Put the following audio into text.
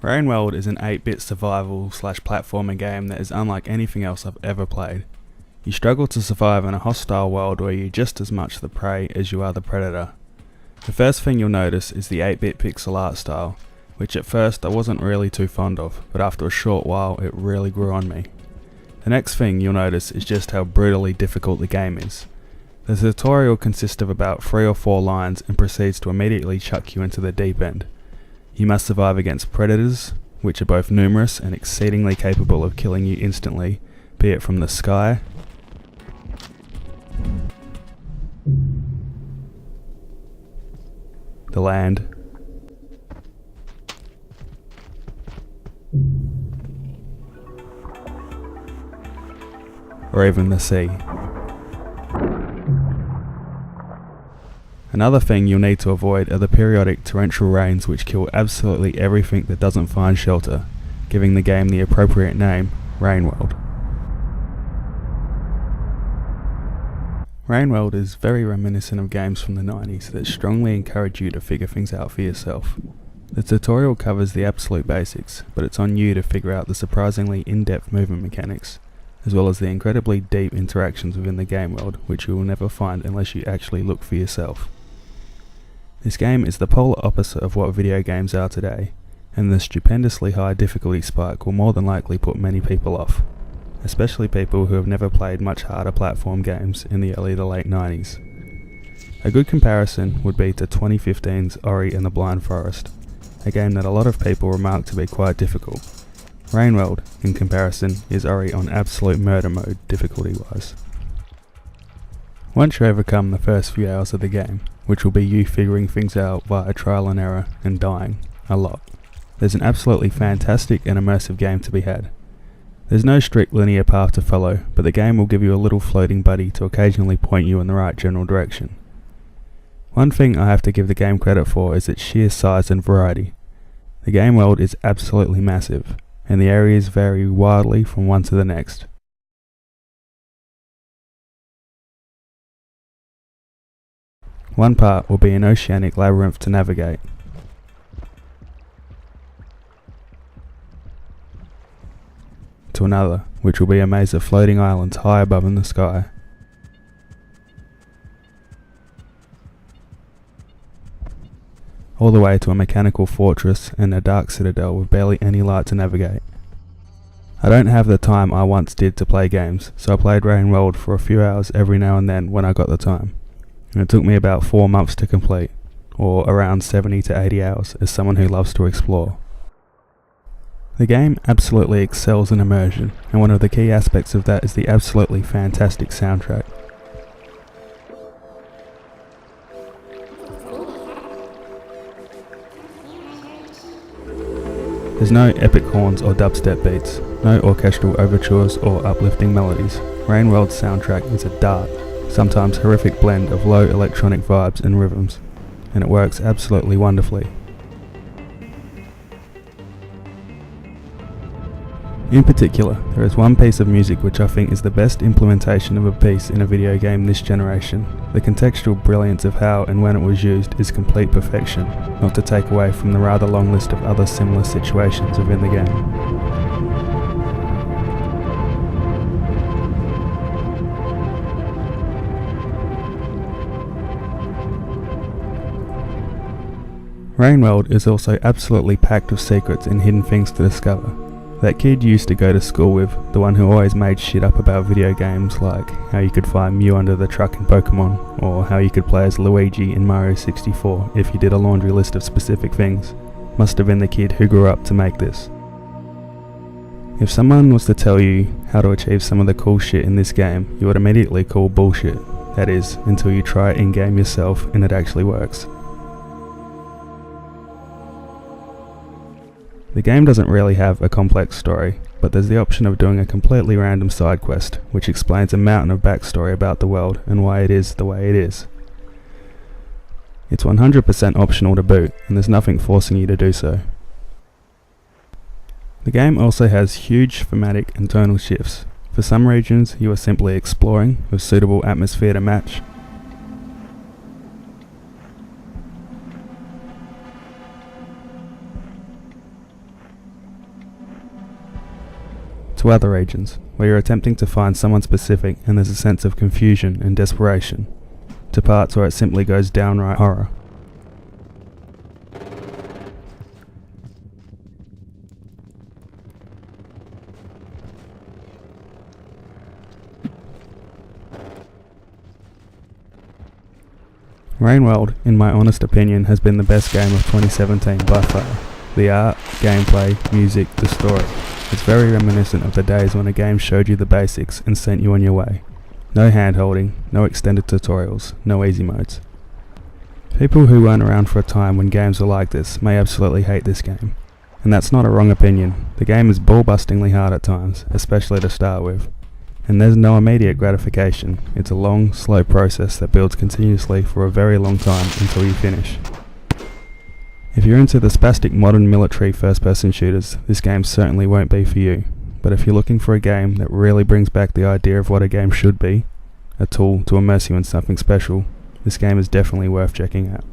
Rainworld is an 8-bit survival/platformer game that is unlike anything else I've ever played. You struggle to survive in a hostile world where you're just as much the prey as you are the predator. The first thing you'll notice is the 8-bit pixel art style, which at first I wasn't really too fond of, but after a short while it really grew on me. The next thing you'll notice is just how brutally difficult the game is. The tutorial consists of about 3 or 4 lines and proceeds to immediately chuck you into the deep end. You must survive against predators, which are both numerous and exceedingly capable of killing you instantly, be it from the sky, the land, or even the sea. Another thing you'll need to avoid are the periodic torrential rains which kill absolutely everything that doesn't find shelter, giving the game the appropriate name, Rainworld. Rainworld is very reminiscent of games from the 90s that strongly encourage you to figure things out for yourself. The tutorial covers the absolute basics, but it's on you to figure out the surprisingly in-depth movement mechanics, as well as the incredibly deep interactions within the game world which you will never find unless you actually look for yourself. This game is the polar opposite of what video games are today, and the stupendously high difficulty spike will more than likely put many people off, especially people who have never played much harder platform games in the early to late 90s. A good comparison would be to 2015's Ori and the Blind Forest, a game that a lot of people remark to be quite difficult. Rainworld, in comparison, is Ori on absolute murder mode difficulty wise. Once you overcome the first few hours of the game, which will be you figuring things out via trial and error and dying a lot, there's an absolutely fantastic and immersive game to be had. There's no strict linear path to follow, but the game will give you a little floating buddy to occasionally point you in the right general direction. One thing I have to give the game credit for is its sheer size and variety. The game world is absolutely massive, and the areas vary wildly from one to the next. One part will be an oceanic labyrinth to navigate. To another, which will be a maze of floating islands high above in the sky. All the way to a mechanical fortress and a dark citadel with barely any light to navigate. I don't have the time I once did to play games, so I played Rainworld for a few hours every now and then when I got the time. And it took me about 4 months to complete, or around 70 to 80 hours as someone who loves to explore. The game absolutely excels in immersion, and one of the key aspects of that is the absolutely fantastic soundtrack. There's no epic horns or dubstep beats, no orchestral overtures or uplifting melodies. Rainworld's soundtrack is a dark, sometimes horrific blend of low electronic vibes and rhythms, and it works absolutely wonderfully. In particular, there is one piece of music which I think is the best implementation of a piece in a video game this generation. The contextual brilliance of how and when it was used is complete perfection, not to take away from the rather long list of other similar situations within the game. Rainworld is also absolutely packed with secrets and hidden things to discover. That kid you used to go to school with, the one who always made shit up about video games like how you could find Mew under the truck in Pokemon, or how you could play as Luigi in Mario 64 if you did a laundry list of specific things, must have been the kid who grew up to make this. If someone was to tell you how to achieve some of the cool shit in this game, you would immediately call bullshit. That is, until you try it in-game yourself and it actually works. The game doesn't really have a complex story, but there's the option of doing a completely random side quest, which explains a mountain of backstory about the world and why it is the way it is. It's 100% optional to boot, and there's nothing forcing you to do so. The game also has huge thematic and tonal shifts. For some regions, you are simply exploring, with suitable atmosphere to match. to other regions, where you're attempting to find someone specific and there's a sense of confusion and desperation, to parts where it simply goes downright horror. Rainworld, in my honest opinion, has been the best game of 2017 by far. The art, gameplay, music, the story. It's very reminiscent of the days when a game showed you the basics and sent you on your way. No hand-holding, no extended tutorials, no easy modes. People who weren't around for a time when games were like this may absolutely hate this game. And that's not a wrong opinion. The game is ball-bustingly hard at times, especially to start with. And there's no immediate gratification. It's a long, slow process that builds continuously for a very long time until you finish. If you're into the spastic modern military first-person shooters, this game certainly won't be for you. But if you're looking for a game that really brings back the idea of what a game should be, a tool to immerse you in something special, this game is definitely worth checking out.